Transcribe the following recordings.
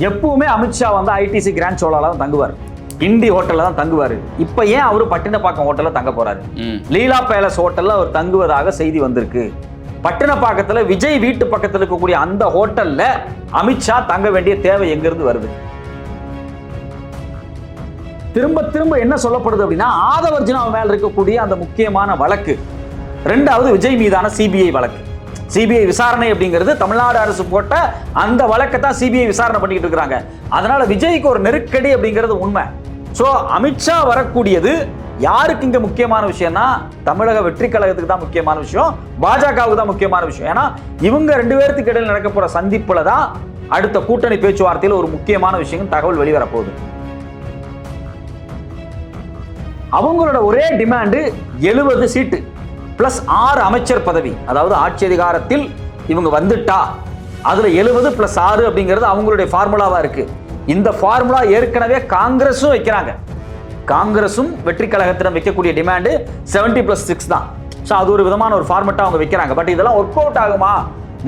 எப்பவுமே அமித்ஷா வந்து ITC grand சோலால தான் தங்குவார், கிண்டி ஹோட்டல்ல தான் தங்குவார். இப்ப ஏன் அவரு பட்டினப்பாக்கம் ஹோட்டல்ல தங்க போறாரு? லீலா பேலஸ் ஹோட்டல்ல அவர் தங்குவதாக செய்தி வந்திருக்கு. பட்டினப்பாக்கத்துல விஜய் வீட்டு பக்கத்தில் இருக்கக்கூடிய அந்த ஹோட்டல்ல அமித்ஷா தங்க வேண்டிய தேவை எங்கிருந்து வருது? திரும்ப திரும்ப என்ன சொல்லப்படுது அப்படின்னா, ஆதவர்ஜுனா மேல இருக்கக்கூடிய அந்த முக்கியமான வழக்கு, ரெண்டாவது விஜய் மீதான சிபிஐ வழக்கு. சிபிஐ விசாரணை அப்படிங்கிறது தமிழ்நாடு அரசு போட்ட அந்த வழக்கை தான் சிபிஐ விசாரணை பண்ணிட்டு இருக்காங்க. அதனால விஜய்க்கு ஒரு நெருக்கடி அப்படிங்கிறது உண்மை. சோ அமித்ஷா வரக்கூடியது யாருக்கு இங்க முக்கியமான விஷயம்னா, தமிழக வெற்றி கழகத்துக்கு தான் முக்கியமான விஷயம், பாஜகவுக்கு தான் முக்கியமான விஷயம். ஏன்னா இவங்க ரெண்டு பேருக்கு இடையில் நடக்க போற சந்திப்புல தான் அடுத்த கூட்டணி பேச்சுவார்த்தையில் ஒரு முக்கியமான விஷயம் தகவல் வெளிவரப்போகுது. அவங்களோட ஒரே டிமாண்டு 70 சீட்டு பிளஸ் 6 அமைச்சர் பதவி. அதாவது ஆட்சி அதிகாரத்தில் இவங்க வந்துட்டா அதுல 70 பிளஸ் 6 அப்படிங்கிறது அவங்களுடைய ஃபார்முலாவா இருக்கு. இந்த ஃபார்முலா ஏற்கனவே காங்கிரஸும் வைக்கிறாங்க. காங்கிரஸும் வெற்றி கழகத்திடம் வைக்கக்கூடிய டிமாண்டு 70 பிளஸ் 6 தான். ஸோ அது ஒரு விதமான ஒரு ஃபார்மெட்டா அவங்க வைக்கிறாங்க. பட் இதெல்லாம் ஒர்க் அவுட் ஆகுமா?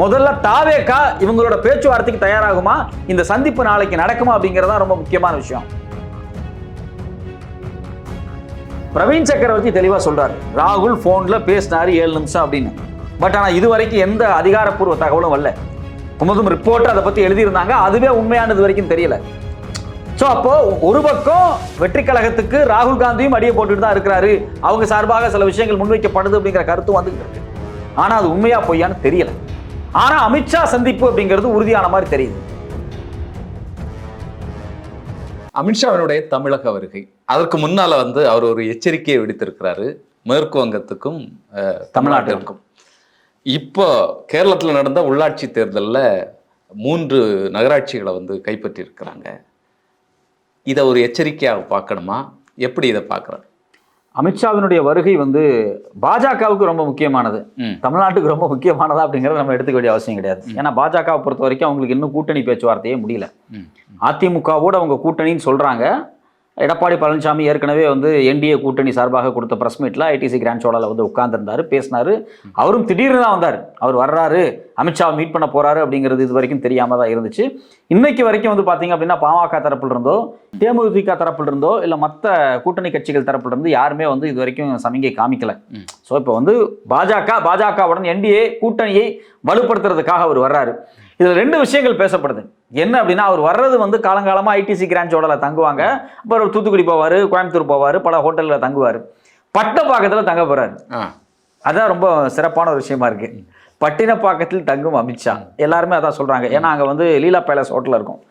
முதல்ல தாவேகா இவங்களோட பேச்சுவார்த்தைக்கு தயாராகுமா? இந்த சந்திப்பு நாளைக்கு நடக்குமா அப்படிங்கிறதா ரொம்ப முக்கியமான விஷயம். பிரவீன் சக்கரவர்த்தி தெளிவா சொல்றாரு, ராகுல் போன்ல பேசினாரு 7 நிமிஷம் அப்படின்னு. பட் ஆனா இது வரைக்கும் எந்த அதிகாரப்பூர்வ தகவலும் வரல. குமுதம் ரிப்போர்ட் அதை பத்தி எழுதியிருந்தாங்க, அதுவே உண்மையானது வரைக்கும் தெரியல. சோ அப்போ ஒரு பக்கம் வெற்றி கழகத்துக்கு ராகுல் காந்தியும் அடியை போட்டுட்டு தான் இருக்கிறாரு, அவங்க சார்பாக சில விஷயங்கள் முன்வைக்கப்படுது அப்படிங்கிற கருத்து வந்துகிட்டு இருக்கு. ஆனா அது உண்மையா பொய்யான்னு தெரியல. ஆனா அமித்ஷா சந்திப்பு அப்படிங்கிறது உறுதியான மாதிரி தெரியுது. அமித்ஷாவினுடைய தமிழக வருகை, அதற்கு முன்னால அவர் ஒரு எச்சரிக்கையை விடுத்திருக்கிறாரு மேற்கு வங்கத்துக்கும் தமிழ்நாட்டிற்கும். இப்போ கேரளத்தில் நடந்த உள்ளாட்சி தேர்தலில் 3 நகராட்சிகளை கைப்பற்றி இருக்கிறாங்க. இதை ஒரு எச்சரிக்கையாக பார்க்கணுமா? எப்படி இதை பார்க்குறாரு? அமித்ஷாவினுடைய வருகை பாஜகவுக்கு ரொம்ப முக்கியமானது, தமிழ்நாட்டுக்கு ரொம்ப முக்கியமானதா அப்படிங்கிறத நம்ம எடுத்துக்க வேண்டிய அவசியம் கிடையாது. ஏன்னா பாஜகவை பொறுத்த வரைக்கும் அவங்களுக்கு இன்னும் கூட்டணி பேச்சுவார்த்தையே முடியல. அதிமுகவோட அவங்க கூட்டணின்னு சொல்றாங்க. எடப்பாடி பழனிசாமி ஏற்கனவே என்டிஏ கூட்டணி சார்பாக கொடுத்த பிரஸ் மீட்ல ஐடிசி கிராண்ட் சோலால உட்கார்ந்துருந்தாரு, பேசினாரு. அவரும் திடீர்னு தான் வந்தார். அவர் வர்றாரு, அமித்ஷாவை மீட் பண்ண போறாரு அப்படிங்கிறது இது வரைக்கும் தெரியாம தான் இருந்துச்சு. இன்னைக்கு வரைக்கும் பாத்தீங்க அப்படின்னா பாமக தரப்புல இருந்தோ, தேமுதிக தரப்புல இருந்தோ, இல்ல மற்ற கூட்டணி கட்சிகள் தரப்புல இருந்து யாருமே இது வரைக்கும் சமிகை காமிக்கல. ஸோ இப்போ பாஜகவுடன் என்டிஏ கூட்டணியை வலுப்படுத்துறதுக்காக அவர் வர்றாரு. இதுல 2 விஷயங்கள் பேசப்படுது. என்ன அப்படின்னா, அவர் வர்றது காலங்காலமா ஐடிசி கிராண்ட் சோலால தங்குவாங்க. அப்புறம் தூத்துக்குடி போவாரு, கோயம்புத்தூர் போவாரு, பல ஹோட்டல்ல தங்குவாரு. பட்டினப்பாக்கத்துல தங்க போறாரு. அதான் ரொம்ப சிறப்பான ஒரு விஷயமா இருக்கு. பட்டினப்பாக்கத்தில் தங்கும் அமித்ஷா, எல்லாருமே அதான் சொல்றாங்க. ஏன்னா அங்க லீலா பேலஸ் ஹோட்டல் இருக்கும்.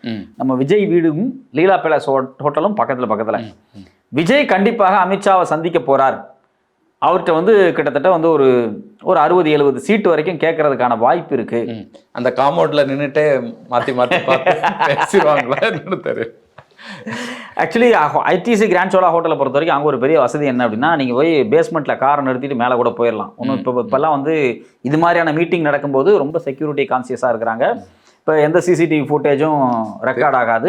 நம்ம விஜய் வீடும் லீலா பேலஸ் ஹோட்டலும் பக்கத்துல. விஜய் கண்டிப்பாக அமித்ஷாவை சந்திக்க போறார். அவர்கிட்ட கிட்டத்தட்ட ஒரு 60-70 சீட்டு வரைக்கும் கேட்கறதுக்கான வாய்ப்பு இருக்கு. அந்த காம்பவுண்ட்ல நின்றுட்டே மாத்தி பேசிடுவாங்களா? ஆக்சுவலி ஐடிசி கிராண்ட் சோலா ஹோட்டலை பொறுத்த வரைக்கும் அங்கே ஒரு பெரிய வசதி என்ன அப்படின்னா, நீங்கள் போய் பேஸ்மெண்ட்ல காரை நிறுத்திட்டு மேலே கூட போயிடலாம். ஒன்றும் இப்போல்லாம் இது மாதிரியான மீட்டிங் நடக்கும்போது ரொம்ப செக்யூரிட்டி கான்சியஸாக இருக்கிறாங்க. இப்போ எந்த சிசிடிவி ஃபுட்டேஜும் ரெக்கார்ட் ஆகாது,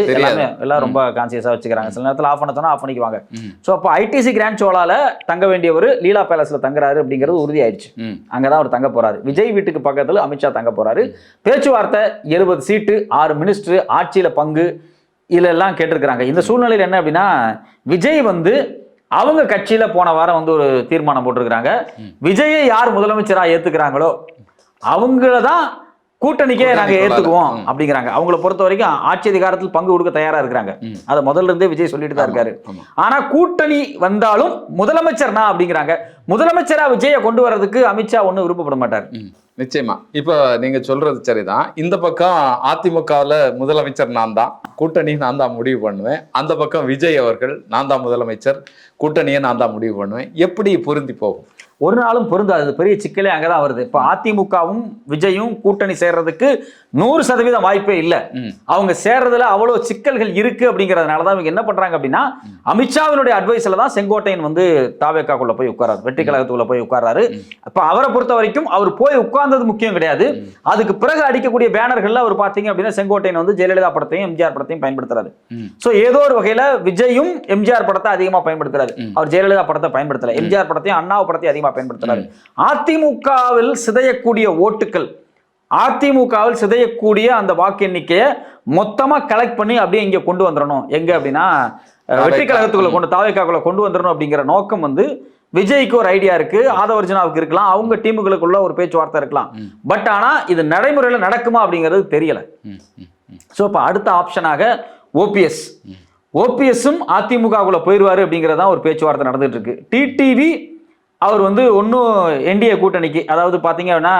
எல்லாம் ரொம்ப கான்சியஸாக வச்சுக்கிறாங்க. சில நேரத்தில் ஆஃப் பண்ண சொன்னா ஆஃப் பண்ணிக்குவாங்க. ஸோ அப்போ ஐடிசி கிராண்ட் சோலால தங்க வேண்டியவர் லீலா பேலஸ்ல தங்குறாரு அப்படிங்கிறது உறுதி ஆயிடுச்சு. அங்கதான் அவர் தங்க போறாரு. விஜய் வீட்டுக்கு பக்கத்துல அமித்ஷா தங்க போறாரு. பேச்சுவார்த்தை 70 சீட்டு, 6 மினிஸ்டர், ஆட்சியில பங்கு, இதுல எல்லாம் கேட்டிருக்கிறாங்க. இந்த சூழ்நிலையில் என்ன அப்படின்னா, விஜய் அவங்க கட்சியில போன வாரம் ஒரு தீர்மானம் போட்டிருக்கிறாங்க. விஜயை யார் முதலமைச்சரா ஏத்துக்கிறாங்களோ அவங்களதான் கூட்டணிக்கே நாங்க ஏத்துக்குவோம் அப்படிங்கிறாங்க. அவங்கள பொறுத்த வரைக்கும் ஆட்சி அதிகாரத்தில் பங்கு கொடுக்க தயாரா இருக்கிறாங்க. அதை முதல்ல இருந்தே விஜய் சொல்லிட்டு தான் இருக்காரு. ஆனா கூட்டணி வந்தாலும் முதலமைச்சர்னா அப்படிங்கிறாங்க. முதலமைச்சரா விஜயை கொண்டு வர்றதுக்கு அமித்ஷா ஒன்னும் விருப்பப்பட மாட்டார். நிச்சயமா. இப்ப நீங்க சொல்றது சரிதான். இந்த பக்கம் அதிமுகவில் முதலமைச்சர் நான் தான், கூட்டணி நான் தான் முடிவு பண்ணுவேன். அந்த பக்கம் விஜய் அவர்கள் நான் தான் முதலமைச்சர், கூட்டணியை நான் தான் முடிவு பண்ணுவேன். எப்படி பொருந்தி போகும்? ஒரு நாளும் பொருந்தாது. பெரிய சிக்கலே அங்கதான் வருது. இப்ப அதிமுகவும் விஜயும் கூட்டணி சேர்றதுக்கு 100% வாய்ப்பே இல்லை. அவங்க சேர்றதுல அவ்வளவு சிக்கல்கள் இருக்கு. அப்படிங்கிறதுனாலதான் இவங்க என்ன பண்றாங்க அப்படின்னா, அமித்ஷாவினுடைய அட்வைஸ்ல தான் செங்கோட்டையன் தாவேக்காக்குள்ள போய் உட்காராரு, வெற்றி கழகத்துக்குள்ள போய் உட்காராரு. அப்ப அவரை பொறுத்த வரைக்கும் அவர் போய் உட்கார்ந்தது முக்கியம் கிடையாது. அதுக்கு பிறகு அடிக்கக்கூடிய பேனர்கள்ல அவர் பாத்தீங்க அப்படின்னா, செங்கோட்டையன் ஜெயலலிதா படத்தையும் எம்ஜிஆர் படத்தையும் பயன்படுத்துறாரு. சோ ஏதோ ஒரு வகையில விஜயும் எம்ஜிஆர் படத்தை அதிகமா பயன்படுத்துறாரு. அவர் ஜெயலலிதா படத்தை பயன்படுத்தல, எம்ஜிஆர் படத்தையும் அண்ணாவு படத்தையும் அதிகமா பயன்படுத்துறாரு. அதிமுகவில் சிதையக்கூடிய ஓட்டுக்கள் அதிமுகவில் சிதையக்கூடிய அந்த வாக்கு எண்ணிக்கையை மொத்தமா கலெக்ட் பண்ணி அப்படியே இங்க கொண்டு வந்துடணும். எங்க அப்படின்னா வெற்றி கழகத்துக்குள்ள தாவேக்காக்குள்ள கொண்டு வந்துடணும் அப்படிங்கிற நோக்கம் வந்து விஜய்க்கு ஒரு ஐடியா இருக்கு, ஆதவர்ஜனாவுக்கு இருக்கலாம், அவங்க டீமுகளுக்குள்ள ஒரு பேச்சுவார்த்தை இருக்கலாம். பட் ஆனா இது நடைமுறையில் நடக்குமா அப்படிங்கிறது தெரியல. ஸோ இப்போ அடுத்த ஆப்ஷனாக ஓபிஎஸ்ஸும் அதிமுகக்குள்ள போயிடுவாரு அப்படிங்கிறதான் ஒரு பேச்சுவார்த்தை நடந்துட்டு இருக்கு. டிடிவி அவர் வந்து ஒன்றும் என்டிஏ கூட்டணிக்கு, அதாவது பார்த்தீங்கன்னா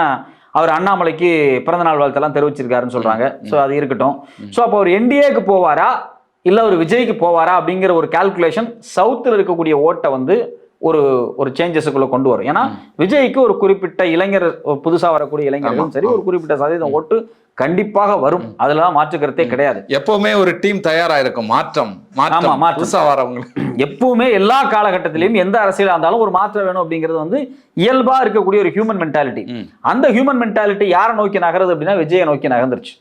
அவர் அண்ணாமலைக்கு பிறந்தநாள் வாழ்த்தெல்லாம் தெரிவிச்சிருக்காருன்னு சொல்றாங்க. ஸோ அது இருக்கட்டும். ஸோ அப்போ அவர் என்டிஏக்கு போவாரா இல்லை ஒரு விஜய்க்கு போவாரா அப்படிங்கிற ஒரு கால்குலேஷன் சவுத்தில் இருக்கக்கூடிய ஓட்டை வந்து ஒரு சேஞ்சஸுக்குள்ள கொண்டு வரும். ஏன்னா விஜய்க்கு ஒரு குறிப்பிட்ட இளைஞர், புதுசாக வரக்கூடிய இளைஞர்களும் சரி, ஒரு குறிப்பிட்ட சதவீதம் ஓட்டு கண்டிப்பாக வரும். அதெல்லாம் மாற்றுக்கிறதே கிடையாது. எப்பவுமே ஒரு டீம் தயாரா இருக்கும். மாற்றம் புதுசா வரவங்க எப்பவுமே எல்லா காலகட்டத்திலையும் எந்த அரசியலா இருந்தாலும் ஒரு மாற்றம் வேணும் அப்படிங்கிறது வந்து இயல்பா இருக்கக்கூடிய ஒரு ஹியூமன் மென்டாலிட்டி. அந்த ஹியூமன் மென்டாலிட்டி யாரை நோக்கி நகருது அப்படின்னா விஜயை நோக்கி நகர்ந்துருச்சு.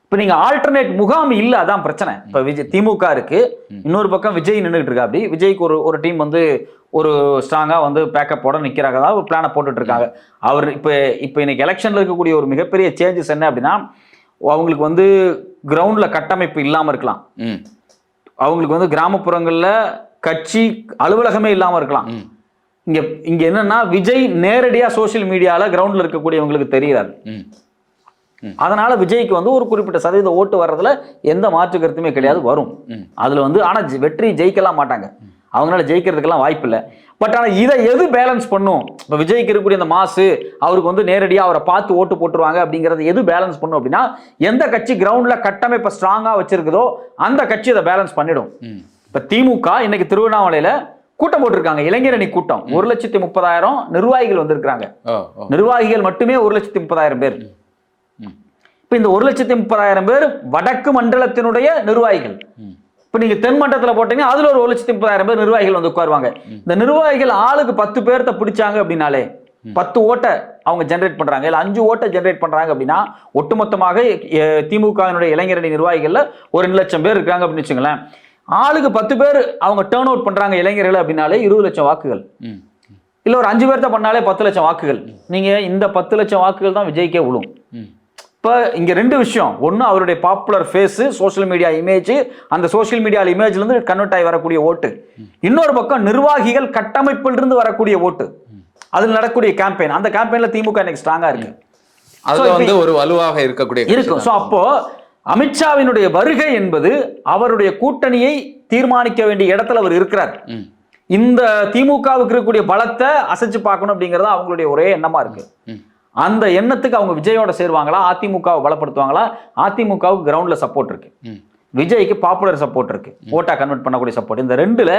இப்ப நீங்க ஆல்டர்னேட் முகாம் இல்ல, அதான் பிரச்சனை. இப்ப விஜய் திமுக இருக்கு, இன்னொரு பக்கம் விஜய் நின்றுட்டு இருக்கா. அப்படி விஜய்க்கு ஒரு டீம் வந்து ஒரு ஸ்ட்ராங்கா வந்து பேக்கப்போட நிக்கிறாங்க, அதாவது ஒரு பிளானை போட்டுட்டு இருக்காங்க. அவர் இப்ப இன்னைக்கு எலெக்ஷன்ல இருக்கக்கூடிய ஒரு மிகப்பெரிய சேஞ்சஸ் என்ன அப்படின்னா, அவங்களுக்கு வந்து கிரவுண்ட்ல கட்டமைப்பு இல்லாம இருக்கலாம், அவங்களுக்கு வந்து கிராமப்புறங்கள்ல கட்சி அலுவலகமே இல்லாம இருக்கலாம். இங்க என்னன்னா விஜய் நேரடியா சோசியல் மீடியால கிரவுண்ட்ல இருக்கக்கூடியவங்களுக்கு தெரிகிறாரு. அதனால விஜய்க்கு வந்து ஒரு குறிப்பிட்ட சதவீத ஓட்டு வர்றதுல எந்த மாற்று கருத்துமே கிடையாது, வரும். அதுல வந்து ஆனா வெற்றி ஜெயிக்கலாம் மாட்டாங்க, அவங்களால ஜெயிக்கிறதுக்கெல்லாம் வாய்ப்பு இல்லை. பட் ஆனால் இதை எது பேலன்ஸ் பண்ணும்? இப்போ விஜய்க்கு இருக்கக்கூடிய அந்த மாசு, அவருக்கு வந்து நேரடியாக அவரை பார்த்து ஓட்டு போட்டுருவாங்க அப்படிங்கிறது எது பேலன்ஸ் பண்ணும் அப்படின்னா, எந்த கட்சி கிரவுண்ட்ல கட்டமைப்பை ஸ்ட்ராங்காக வச்சிருக்குதோ அந்த கட்சி அதை பேலன்ஸ் பண்ணிடும். இப்போ திமுக இன்னைக்கு திருவண்ணாமலையில கூட்டம் போட்டிருக்காங்க, இளைஞரணி கூட்டம், 1,30,000 நிர்வாகிகள் வந்திருக்காங்க. நிர்வாகிகள் மட்டுமே 1,30,000 பேர். இப்போ இந்த 1,30,000 பேர் வடக்கு மண்டலத்தினுடைய நிர்வாகிகள். இப்போ நீங்க தென் மண்டலத்தில் போட்டீங்கன்னா அதுல ஒரு 1,30,000 பேர் நிர்வாகிகள் வந்து உட்காருவாங்க. இந்த நிர்வாகிகள் ஆளுக்கு 10 பேர்த்த பிடிச்சாங்க அப்படின்னாலே 10 ஓட்டை அவங்க ஜென்ரேட் பண்றாங்க, இல்லை 5 ஓட்டை ஜென்ரேட் பண்றாங்க அப்படின்னா ஒட்டுமொத்தமாக திமுகவினுடைய இளைஞரணி நிர்வாகிகள்ல ஒரு 2 லட்சம் பேர் இருக்காங்க அப்படின்னு வச்சுங்களேன். ஆளுக்கு 10 பேர் அவங்க டேர்ன் அவுட் பண்றாங்க இளைஞர்கள் அப்படின்னாலே 20 லட்சம் வாக்குகள். இல்ல ஒரு 5 பேர்த்த பண்ணாலே 10 லட்சம் வாக்குகள். நீங்க இந்த 10 லட்சம் வாக்குகள் தான் விஜய்க்கே விழும். இப்போ இங்கே 2 விஷயம். ஒன்று அவருடைய popular phase, social media image, அந்த சோஷியல் மீடியா இமேஜ்லேருந்து கன்வெர்ட் ஆகி வரக்கூடிய ஓட்டு. இன்னொரு பக்கம் நிர்வாகிகள் கட்டமைப்பிலிருந்து வரக்கூடிய ஓட்டு, அதில் நடக்கக்கூடிய கேம்பெயின். அந்த கேம்பெயினில் திமுக இன்னைக்கு ஸ்ட்ராங்காக இருக்கு, அது வந்து ஒரு வலுவாக இருக்கக்கூடிய இருக்கும். ஸோ அப்போ அமித்ஷாவினுடைய வருகை என்பது அவருடைய கூட்டணியை தீர்மானிக்க வேண்டிய இடத்துல அவர் இருக்கிறார். இந்த திமுகவுக்கு இருக்கக்கூடிய பலத்தை அசைச்சு பார்க்கணும் அப்படிங்கிறது அவங்களுடைய ஒரே எண்ணமா இருக்கு. அந்த எண்ணத்துக்கு அவங்க விஜயோட சேருவாங்களா, அதிமுகவை பலப்படுத்துவாங்களா? அதிமுகவுக்கு கிரவுண்ட்ல சப்போர்ட் இருக்கு, விஜய்க்கு பாப்புலர் சப்போர்ட் இருக்கு, ஓட்டா கன்வெர்ட் பண்ணக்கூடிய சப்போர்ட். இந்த ரெண்டுல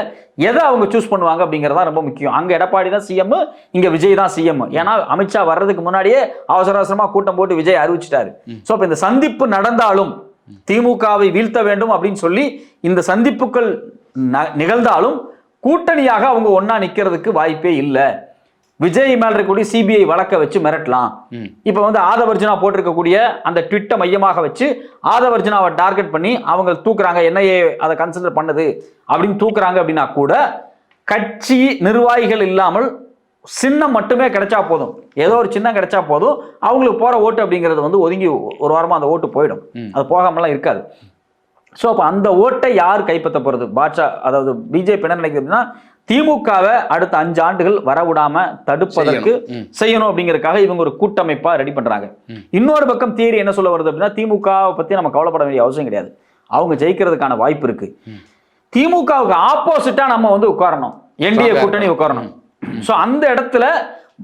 எதை அவங்க சூஸ் பண்ணுவாங்க அப்படிங்கிறதா ரொம்ப முக்கியம். அங்க எடப்பாடி தான் சிஎம், இங்க விஜய் தான் சிஎம். ஏன்னா அமித்ஷா வர்றதுக்கு முன்னாடியே அவசர அவசரமா கூட்டம் போட்டு விஜய் அறிவிச்சிட்டாரு. ஸோ இப்போ இந்த சந்திப்பு நடந்தாலும் திமுகவை வீழ்த்த வேண்டும் அப்படின்னு சொல்லி இந்த சந்திப்புகள் நிகழ்ந்தாலும் கூட்டணியாக அவங்க ஒன்னா நிக்கிறதுக்கு வாய்ப்பே இல்லை. விஜய் மேல இருக்கக்கூடிய சிபிஐ வழக்க வச்சு மிரட்டலாம். இப்ப வந்து ஆதவர்ஜனா போட்டிருக்கக்கூடிய அந்த ட்விட்டை மையமாக வச்சு ஆதவர்ஜனாவை டார்கெட் பண்ணி அவங்க தூக்குறாங்க, என்ஐஏ அதை கன்சிடர் பண்ணுது அப்படின்னு தூக்குறாங்க அப்படின்னா கூட கட்சி நிர்வாகிகள் இல்லாமல் சின்னம் மட்டுமே கிடைச்சா போதும், ஏதோ ஒரு சின்னம் கிடைச்சா போதும், அவங்களுக்கு போற ஓட்டு அப்படிங்கிறது வந்து ஒதுங்கி ஒரு வாரமா அந்த ஓட்டு போயிடும், அது போகாமலாம் இருக்காது. ஸோ அப்போ அந்த ஓட்டை யார் கைப்பற்ற போறது? பாஜக, அதாவது பிஜேபி என்ன நினைக்குது அப்படின்னா, திமுகவை அடுத்த 5 ஆண்டுகள் வரவிடாம தடுப்பதற்கு செய்யணும் அப்படிங்கறதுக்காக இவங்க ஒரு கூட்டமைப்பா ரெடி பண்றாங்க. இன்னொரு பக்கம் தியரி என்ன சொல்ல வருது அப்படின்னா, திமுகவை பத்தி நம்ம கவலைப்பட வேண்டிய அவசியம் கிடையாது, அவங்க ஜெயிக்கிறதுக்கான வாய்ப்பு இருக்கு. திமுகவுக்கு ஆப்போசிட்டா நம்ம வந்து உட்காரணும், என்டிஏ கூட்டணி உட்காரணும். ஸோ அந்த இடத்துல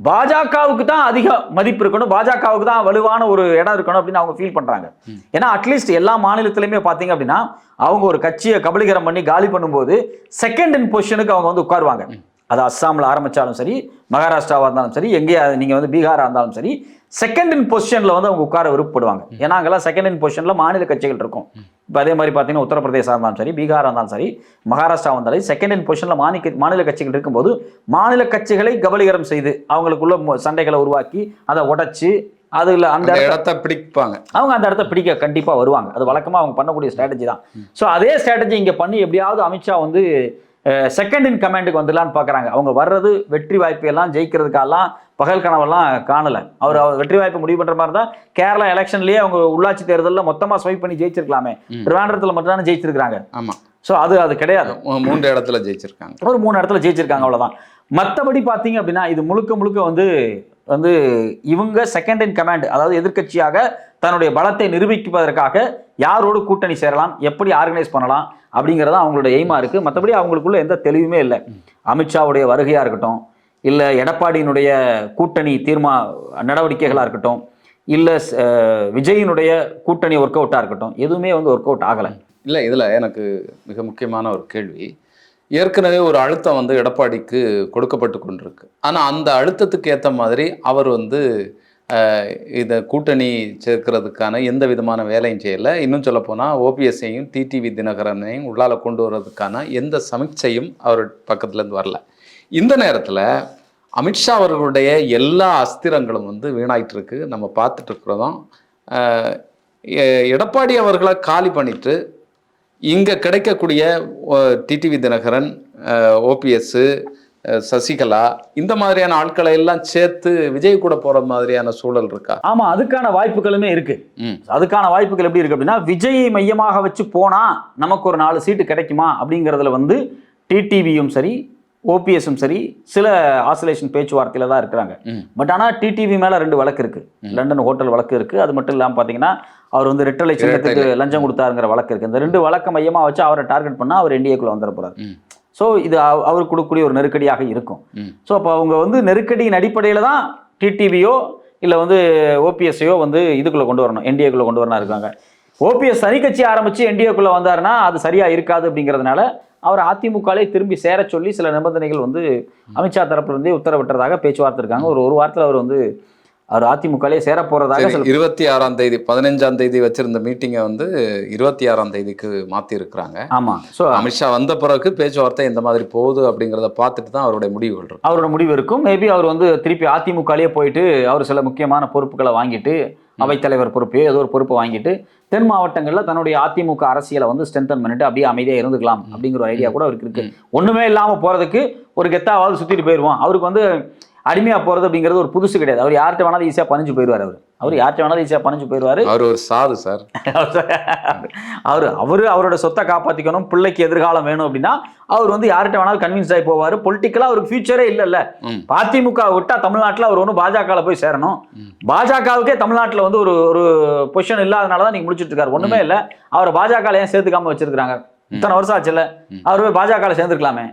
பாஜகவுக்கு தான் அதிக மதிப்பு இருக்கணும், பாஜகவுக்கு தான் வலுவான ஒரு இடம் இருக்கணும் அப்படின்னு அவங்க ஃபீல் பண்றாங்க. ஏன்னா அட்லீஸ்ட் எல்லா மாநிலத்திலுமே பாத்தீங்க அப்படின்னா அவங்க ஒரு கட்சியை கபலீகரம் பண்ணி காலி பண்ணும்போது செகண்ட் இன் பொசிஷனுக்கு அவங்க வந்து உட்காருவாங்க. அது அஸ்ஸாம்ல ஆரம்பிச்சாலும் சரி, மகாராஷ்டிராவா இருந்தாலும் சரி, எங்கேயா நீங்க வந்து பீகாரா இருந்தாலும் சரி, செகண்ட் இன் பொசிஷன்ல வந்து அவங்க உட்கார விருப்பப்படுவாங்க. ஏன்னா அங்கெல்லாம் செகண்ட் இன் பொசிஷன்ல மாநில கட்சிகள் இருக்கும். இப்போ அதே மாதிரி பார்த்தீங்கன்னா உத்தரப்பிரதேசா இருந்தாலும் சரி, பீகாரா இருந்தாலும் சரி, மகாராஷ்டிரா இருந்தாலும் செகண்ட் இன் பொசிஷன்ல மாநில கட்சிகள் இருக்கும்போது மாநில கட்சிகளை கபலீகரம் செய்து அவங்களுக்குள்ள சண்டைகளை உருவாக்கி அதை உடைச்சு அதுல அந்த இடத்தை பிடிப்பாங்க, அவங்க அந்த இடத்த பிடிக்க கண்டிப்பா வருவாங்க. அது வழக்கமா அவங்க பண்ணக்கூடிய ஸ்ட்ராட்டஜி தான். ஸோ அதே ஸ்ட்ராட்டஜி இங்க பண்ணி எப்படியாவது அமித்ஷா வந்து செகண்ட் இன் கமாண்டுக்கு வந்துடலான்னு பார்க்குறாங்க. அவங்க வர்றது வெற்றி வாய்ப்பு எல்லாம் ஜெயிக்கிறதுக்கெல்லாம் பகல் கனவெல்லாம் காணல. அவர் வெற்றி வாய்ப்பை முடிவு பண்ற மாதிரி தான் கேரளா எலெக்ஷன்லயே அவங்க உள்ளாட்சி தேர்தலில் மொத்தமா ஸ்வைப் பண்ணி ஜெயிச்சிருக்கலாமே, திருவாண்டரத்துல மட்டும் தானே ஜெயிச்சிருக்காங்க. ஆமா. ஸோ அது கிடையாது. 3 இடத்துல ஜெயிச்சிருக்காங்க, ஒரு 3 இடத்துல ஜெயிச்சிருக்காங்க, அவ்வளவுதான். மற்றபடி பார்த்தீங்க அப்படின்னா இது முழுக்க வந்து இவங்க செகண்ட் இன் கமாண்ட், அதாவது எதிர்க்கட்சியாக தன்னுடைய பலத்தை நிரூபிப்பதற்காக யாரோடு கூட்டணி சேரலாம், எப்படி ஆர்கனைஸ் பண்ணலாம் அப்படிங்கிறது அவங்களோட எய்மா இருக்கு. மற்றபடி அவங்களுக்குள்ள எந்த தெளிவுமே இல்லை. அமித்ஷாவுடைய வருகையா இருக்கட்டும், இல்லை எடப்பாடியினுடைய கூட்டணி நடவடிக்கைகளா இருக்கட்டும், இல்லை விஜயினுடைய கூட்டணி ஒர்க் அவுட்டா இருக்கட்டும், எதுவுமே வந்து ஒர்க் அவுட் ஆகலை. இல்லை இதில் எனக்கு மிக முக்கியமான ஒரு கேள்வி, ஏற்கனவே ஒரு அழுத்தம் வந்து எடப்பாடிக்கு கொடுக்கப்பட்டு கொண்டிருக்கு. ஆனால் அந்த அழுத்தத்துக்கு ஏற்ற மாதிரி அவர் வந்து இதை கூட்டணி சேர்க்கிறதுக்கான எந்த விதமான வேலையும் செய்யலை. இன்னும் சொல்லப்போனால் ஓபிஎஸ்ஐயும் டிடிவி தினகரனையும் உள்ளால கொண்டு வர்றதுக்கான எந்த சமீட்சையும் அவர் பக்கத்துலேருந்து வரல. இந்த நேரத்தில் அமித்ஷா அவர்களுடைய எல்லா அஸ்திரங்களும் வந்து வீணாயிட்டு இருக்கு. நம்ம பார்த்துட்டு இருக்கிறதும் எடப்பாடி அவர்களை காலி பண்ணிட்டு இங்கே கிடைக்கக்கூடிய டிடிவி தினகரன், ஓபிஎஸ், சசிகலா இந்த மாதிரியான ஆட்களை எல்லாம் சேர்த்து விஜய் கூட போற மாதிரியான சூழல் இருக்கா? ஆமா, அதுக்கான வாய்ப்புகளுமே இருக்கு. அதுக்கான வாய்ப்புகள் எப்படி இருக்கு அப்படின்னா, விஜயை மையமாக வச்சு போனா நமக்கு ஒரு 4 சீட்டு கிடைக்குமா அப்படிங்கிறதுல வந்து டிடிவியும் சரி ஓபிஎஸும் சரி சில ஆசோலேஷன் பேச்சுவார்த்தையில தான் இருக்கிறாங்க. பட் ஆனால் டிடிவி மேல 2 வழக்கு இருக்கு. லண்டன் ஹோட்டல் வழக்கு இருக்கு. அது மட்டும் இல்லாமல் பார்த்தீங்கன்னா அவர் வந்து ரெட்டலை சின்னத்துக்கு லஞ்சம் கொடுத்தாருங்கிற வழக்கு இருக்கு. இந்த 2 வழக்க மையமா வச்சு அவரை டார்கெட் பண்ணா அவர் என்டிஏக்குள்ள வந்துட போறாரு. ஸோ இது அவருக்கு கொடுக்கக்கூடிய ஒரு நெருக்கடியாக இருக்கும். ஸோ அப்போ அவங்க வந்து நெருக்கடியின் அடிப்படையில் தான் டிடிவியோ இல்லை வந்து ஓபிஎஸ்ஸையோ வந்து இதுக்குள்ளே கொண்டு வரணும், என்டிஏக்குள்ளே கொண்டு வரணும் இருக்காங்க. ஓபிஎஸ் தனி கட்சி ஆரம்பித்து என்டிஏக்குள்ளே வந்தாருன்னா அது சரியாக இருக்காது. அப்படிங்கிறதுனால அவர் அதிமுகலே திரும்பி சேர சொல்லி சில நிபந்தனைகள் வந்து அமித்ஷா தரப்புல இருந்தே உத்தரவிட்டதாக பேச்சுவார்த்தை இருக்காங்க. ஒரு வாரத்தில் அவர் வந்து அவர் அதிமுகலே சேர போறதாக 26ஆம் தேதி 15ஆம் தேதி வச்சிருந்த மீட்டிங்கை வந்து 26ஆம் தேதிக்கு மாற்றி இருக்கிறாங்க. ஆமா. ஸோ அமித்ஷா வந்த பிறகு பேச்சுவார்த்தை இந்த மாதிரி போகுது அப்படிங்கிறத பார்த்துட்டு தான் அவருடைய முடிவுகள் இருக்கும். அவரோட முடிவு இருக்கும். மேபி அவர் வந்து திருப்பி அதிமுகலே போயிட்டு அவர் சில முக்கியமான பொறுப்புகளை வாங்கிட்டு, அவைத்தலைவர் பொறுப்பையோ ஏதோ ஒரு பொறுப்பை வாங்கிட்டு தென் மாவட்டங்களில் தன்னுடைய அதிமுக அரசியலை வந்து ஸ்ட்ரென்தன் பண்ணிட்டு அப்படியே அமைதியாக இருந்துக்கலாம் அப்படிங்கிற ஒரு ஐடியா கூட அவருக்கு இருக்கு. ஒண்ணுமே இல்லாமல் போறதுக்கு ஒரு கெத்தாவது சுத்திட்டு போயிடுவோம். அவருக்கு வந்து அடிமையா போறது அப்படிங்கிறது ஒரு புதுசு கிடையாது. அவர் யார்கிட்ட வேணாலும் ஈஸியா பணிஞ்சு போயிடுவார். அவர் யார்கிட்ட வேணாலும் ஈஸியா பணிஞ்சு போயிடுவாரு. அவர் ஒரு சாது சார். அவரோட சொத்தை காப்பாத்திக்கணும், பிள்ளைக்கு எதிர்காலம் வேணும் அப்படின்னா அவர் வந்து யார்கிட்ட வேணாலும் கன்வின்ஸ் ஆகி போவார். பொலிட்டிக்கலா அவருக்கு ஃபியூச்சரே இல்ல. அதிமுக விட்டா தமிழ்நாட்டில் அவர் ஒன்றும் பாஜக போய் சேரணும். பாஜகவுக்கே தமிழ்நாட்டில் வந்து ஒரு பொசிஷன் இல்லாதனாலதான் நீங்க முடிச்சுட்டு இருக்காரு. ஒண்ணுமே இல்லை. அவர் பாஜக ஏன் சேர்த்துக்காம வச்சிருக்காங்க? இத்தனை வருஷம் ஆச்சு இல்ல, அவர் பாஜக சேர்ந்துருக்கலாமே.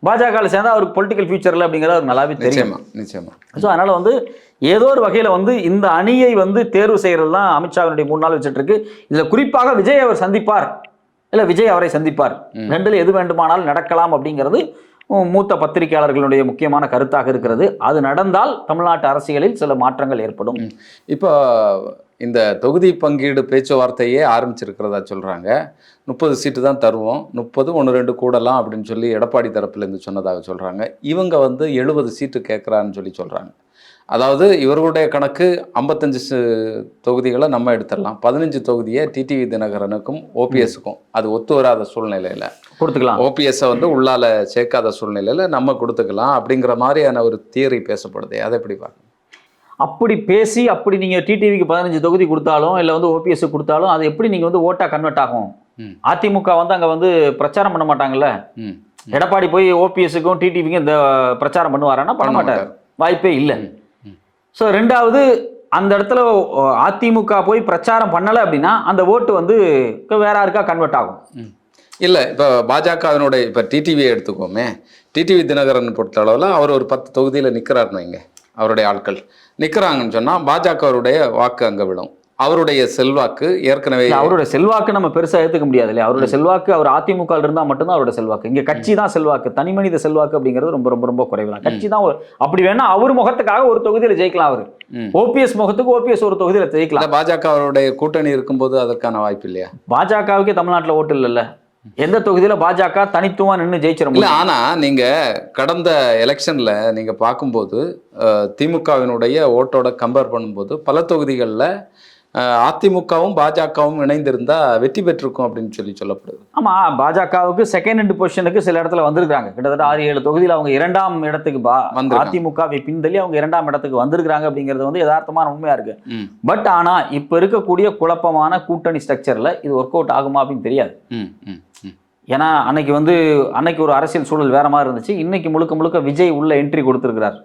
பாஜக சேர்ந்தா அவருக்கு பொலிட்டிக்கல் ஃபியூச்சர்ல அப்படிங்கிறது அவருக்கு நல்லாவே தெரியும். நிச்சயமா. ஸோ அதனால வந்து ஏதோ ஒரு வகையில வந்து இந்த அணியை வந்து தேர்வு செய்யறது தான் அமித்ஷாவினுடைய 3 நாள் வச்சுட்டு இருக்கு. இதுல குறிப்பாக விஜய் அவர் சந்திப்பார், இல்ல விஜய் அவரை சந்திப்பார், 2ல் எது வேண்டுமானால் நடக்கலாம் அப்படிங்கிறது மூத்த பத்திரிகையாளர்களுடைய முக்கியமான கருத்தாக இருக்கிறது. அது நடந்தால் தமிழ்நாட்டு அரசியலில் சில மாற்றங்கள் ஏற்படும். இப்போ இந்த தொகுதி பங்கீடு பேச்சுவார்த்தையே ஆரம்பிச்சிருக்கிறதா சொல்றாங்க. 30 சீட்டு தான் தருவோம், 30 1-2 கூடலாம் அப்படின்னு சொல்லி எடப்பாடி தரப்புலேருந்து சொன்னதாக சொல்றாங்க. இவங்க வந்து 70 சீட்டு கேட்குறான்னு சொல்லி சொல்றாங்க. அதாவது இவர்களுடைய கணக்கு 55 தொகுதிகளை நம்ம எடுத்துடலாம், 15 தொகுதியை டிடிவி தினகரனுக்கும் ஓபிஎஸ்க்கும் அது ஒத்து வராத சூழ்நிலையில் கொடுத்துக்கலாம். ஓபிஎஸ்ஸை வந்து உள்ளால சேர்க்காத சூழ்நிலையில் நம்ம கொடுத்துக்கலாம் அப்படிங்கிற மாதிரியான ஒரு தியரி பேசப்படுது. அதை எப்படி பார்க்க? அப்படி பேசி அப்படி நீங்க டிடிவிக்கு 15 தொகுதி கொடுத்தாலும் இல்லை வந்து ஓபிஎஸ் கொடுத்தாலும் அது எப்படி நீங்க வந்து ஓட்டா கன்வெர்ட் ஆகும்? அதிமுக வந்து அங்க வந்து பிரச்சாரம் பண்ண மாட்டாங்கல்ல. எடப்பாடி போய் ஓபிஎஸ்க்கும் டிடிவிக்கும் இந்த பிரச்சாரம் பண்ணுவாருன்னா பண்ண மாட்டார், வாய்ப்பே இல்லை. ஸோ 2வது அந்த இடத்துல அதிமுக போய் பிரச்சாரம் பண்ணலை அப்படின்னா அந்த ஓட்டு வந்து வேற யாருக்கா கன்வெர்ட் ஆகும். இல்லை, இப்போ பாஜகவினுடைய இப்போ டிடிவியை எடுத்துக்கோமே, டிடிவி தினகரன் பொறுத்த அளவில் அவர் ஒரு 10 தொகுதியில் நிற்கிறாருன்னு வைங்க, அவருடைய ஆட்கள் நிற்கிறாங்கன்னு சொன்னால் பாஜகவுடைய வாக்கு அங்கே விடும். அவருடைய செல்வாக்கு ஏற்கனவே அவருடைய செல்வாக்கு நம்ம பெருசா ஏற்றுக்க முடியாது இல்லையா? அவருடைய செல்வாக்கு அவர் அதிமுக இருந்தால் மட்டும்தான் அவருடைய செல்வாக்கு. இங்க கட்சி தான் செல்வாக்கு, தனி மனித செல்வாக்கு அப்படிங்கிறது ரொம்ப ரொம்ப ரொம்ப குறைவு தான். கட்சி தான் அப்படி வேணா அவர் முகத்துக்காக ஒரு தொகுதியில் ஜெயிக்கலாம். அவர் ஓபிஎஸ் முகத்துக்கு ஓபிஎஸ் ஒரு தொகுதியில் ஜெயிக்கலாம். பாஜக அவருடைய கூட்டணி இருக்கும்போது அதற்கான வாய்ப்பு இல்லையா? பாஜகவுக்கே தமிழ்நாட்டில் ஓட்டு இல்லைல்ல. எந்த தொகுதியில பாஜக தனித்துவம் நின்று ஜெயிச்சிட முடியல. ஆனா நீங்க கடந்த எலெக்ஷன்ல நீங்க பார்க்கும்போது திமுகவினுடைய ஓட்டோட கம்பேர் பண்ணும்போது பல தொகுதிகளில் அதிமுகவும் பாஜகவும் இணைந்திருந்தா வெற்றி பெற்றிருக்கும் அப்படின்னு சொல்லப்படுது. ஆமா, பாஜகவுக்கு செகண்ட் ஹேண்ட் பொசிஷனுக்கு சில இடத்துல வந்திருக்காங்க. கிட்டத்தட்ட 6-7 தொகுதியில் அவங்க 2ஆம் இடத்துக்கு அதிமுகவை பின்தள்ளி அவங்க 2ஆம் இடத்துக்கு வந்திருக்காங்க அப்படிங்கிறது வந்து யதார்த்தமான உண்மையா இருக்கு. பட் ஆனா இப்ப இருக்கக்கூடிய குழப்பமான கூட்டணி ஸ்ட்ரக்சர்ல இது ஒர்க் அவுட் ஆகுமா அப்படின்னு தெரியாது. ஏன்னா அன்னைக்கு ஒரு அரசியல் சூழல் வேற மாதிரி இருந்துச்சு. இன்னைக்கு முழுக்க முழுக்க விஜய் உள்ள என்ட்ரி கொடுத்திருக்கிறார்.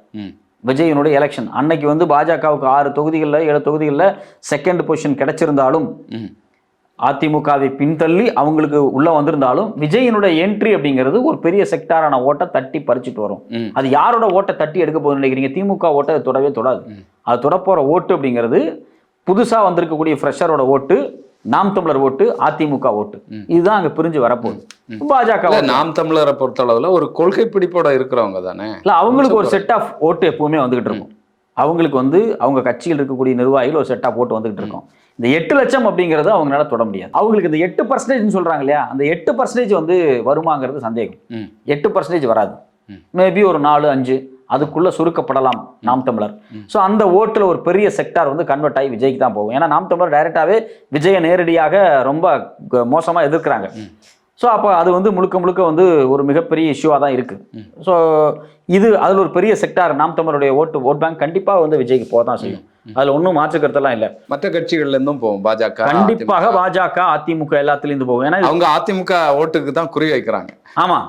விஜயனுடைய எலெக்ஷன் அன்னைக்கு வந்து பாஜகவுக்கு 6 தொகுதிகளில் 7 தொகுதிகளில் செகண்ட் பொசிஷன் கிடைச்சிருந்தாலும் அதிமுகவை பின்தள்ளி அவங்களுக்கு உள்ள வந்திருந்தாலும் விஜயனுடைய என்ட்ரி அப்படிங்கிறது ஒரு பெரிய செக்டாரான ஓட்டை தட்டி பறிச்சுட்டு வரும். அது யாரோட ஓட்டை தட்டி எடுக்க போகுதுன்னு நினைக்கிறீங்க? திமுக ஓட்டை அது தொடவே தொடாது. அது தொடப்போற ஓட்டு அப்படிங்கிறது புதுசா வந்திருக்கக்கூடிய ஃப்ரெஷரோட ஓட்டு, நாம் தமிழர் ஓட்டு, அதிமுக ஓட்டு. இதுதான் அங்க பிரிஞ்சு வரப்போகுது. பாஜக நாம் தமிழரை பொறுத்த அளவுல ஒரு கொள்கை பிடிப்போட இருக்கிறவங்க தானே. இல்ல, அவங்களுக்கு ஒரு செட் ஆஃப் ஓட்டு எப்பவுமே வந்துகிட்டு இருக்கும். அவங்களுக்கு வந்து அவங்க கட்சியில் இருக்கக்கூடிய நிர்வாகிகள் ஒரு செட் ஆஃப் ஓட்டு வந்துகிட்டு இருக்கும். இந்த 8 லட்சம் அப்படிங்கறது அவங்களால தொட முடியாது. அவங்களுக்கு இந்த 8% சொல்றாங்க இல்லையா, அந்த 8% வந்து வருமாங்கிறது சந்தேகம். 8% வராது. மேபி ஒரு 4-5 அதுக்குள்ள சுருக்கப்படலாம் நாம் தமிழர். ஸோ அந்த ஓட்டுல ஒரு பெரிய செக்டார் வந்து கன்வெர்ட் ஆகி விஜய்க்கு தான் போகும். ஏன்னா நாம் தமிழர் டைரக்டாவே விஜயை நேரடியாக ரொம்ப மோசமா எதிர்க்கிறாங்க. ஸோ அப்போ அது வந்து முழுக்க முழுக்க வந்து ஒரு மிகப்பெரிய இஷ்யூவாக தான் இருக்கு. ஸோ அதில் ஒரு பெரிய செக்டார் நாம் தமிழருடைய ஓட் பேங்க் கண்டிப்பாக வந்து விஜய்க்கு போக தான் செய்யும். அதுல ஒன்றும் மாற்று கருத்தெல்லாம் இல்லை. மற்ற கட்சிகள்ல இருந்தும் போகும் பாஜக, கண்டிப்பாக பாஜக, அதிமுக எல்லாத்துலேயும் இருந்து போகும். ஏன்னா அவங்க அதிமுக ஓட்டுக்கு தான் குறி வைக்கிறாங்க. ஆமா,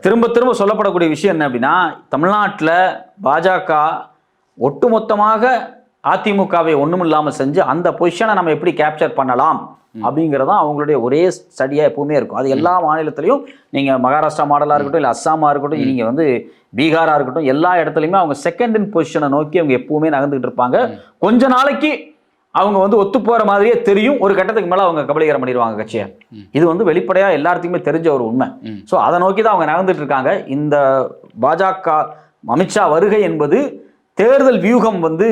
திரும்ப திரும்ப சொல்லப்படக்கூடிய விஷயம் என்ன அப்படின்னா, தமிழ்நாட்டில் பாஜக ஒட்டுமொத்தமாக அதிமுகவை ஒன்றும் இல்லாமல் செஞ்சு அந்த பொசிஷனை நம்ம எப்படி கேப்சர் பண்ணலாம் அப்படிங்கிறதான் அவங்களுடைய ஒரே ஸ்டடியாக எப்பவுமே இருக்கும். அது எல்லா மாநிலத்திலையும், நீங்கள் மகாராஷ்டிரா மாடலாக இருக்கட்டும், இல்லை அஸ்ஸாமாக இருக்கட்டும், நீங்கள் வந்து பீகாராக இருக்கட்டும், எல்லா இடத்துலையுமே அவங்க செகண்ட் இன் பொசிஷனை நோக்கி அவங்க எப்பவுமே நகர்ந்துகிட்டு இருப்பாங்க. கொஞ்ச நாளைக்கு அவங்க வந்து ஒத்து போகிற மாதிரியே தெரியும். ஒரு கட்டத்துக்கு மேலே அவங்க கபலீகரம் பண்ணிடுவாங்க கட்சியை. இது வந்து வெளிப்படையாக எல்லாத்துக்குமே தெரிஞ்ச ஒரு உண்மை. ஸோ அதை நோக்கி தான் அவங்க நகர்ந்துட்டு இருக்காங்க. இந்த பாஜக அமித்ஷா வருகை என்பது தேர்தல் வியூகம் வந்து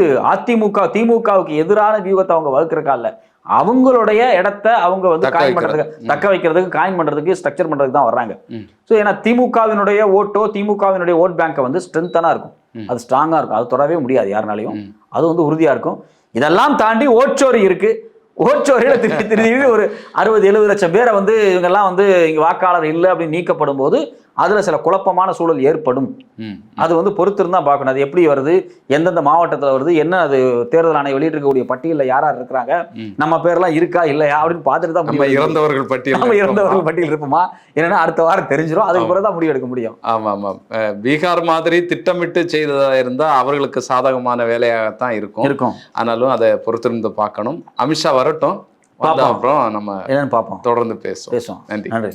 திமுகவுக்கு எதிரான வியூகத்தை அவங்க வகுக்கிறக்கா இல்லை, அவங்களுடைய இடத்த அவங்க வந்து காயின் பண்றதுக்கு, தக்க வைக்கிறதுக்கு, காயின் பண்றதுக்கு, ஸ்ட்ரக்சர் பண்றதுக்கு தான் வர்றாங்க. ஸோ ஏன்னா திமுகவினுடைய திமுகவினுடைய ஓட் பேங்கை வந்து ஸ்ட்ரென்த்தானா இருக்கும், அது ஸ்ட்ராங்கா இருக்கும், அது தொடவே முடியாது யாருனாலையும், அது வந்து உறுதியா இருக்கும். இதெல்லாம் தாண்டி ஓட்சோரி இருக்கு. ஓட்சோரியில திருப்பி ஒரு 60-70 லட்சம் பேரை வந்து இவங்கெல்லாம் வந்து இங்க வாக்காளர் இல்லை அப்படின்னு நீக்கப்படும் போது அதுல சில குழப்பமான சூழல் ஏற்படும். அது வந்து பொறுத்திருந்தா பார்க்கணும். அது எப்படி வருது, எந்தெந்த மாவட்டத்தில் வருது, என்ன அது தேர்தல் ஆணையம் வெளியிட்டிருக்கக்கூடிய பட்டியலில் யார் யார் இருக்கிறாங்க, நம்ம பேர்லாம் இருக்கா இல்லையா அப்படின்னு பார்த்துட்டு தான் முடியும். இறந்தவர்கள் பட்டியல் இருப்போமா என்னன்னா அடுத்த வாரம் தெரிஞ்சிடும். அதுக்கு பிறகு தான் முடிவு எடுக்க முடியும். ஆமா ஆமா, பீகார் மாதிரி திட்டமிட்டு செய்ததா இருந்தா அவர்களுக்கு சாதகமான வேலையாகத்தான் இருக்கும். ஆனாலும் அதை பொறுத்திருந்து பார்க்கணும். அமித்ஷா வரட்டும், அப்புறம் நம்ம என்னன்னு பார்ப்போம், தொடர்ந்து பேசுவோம். நன்றி.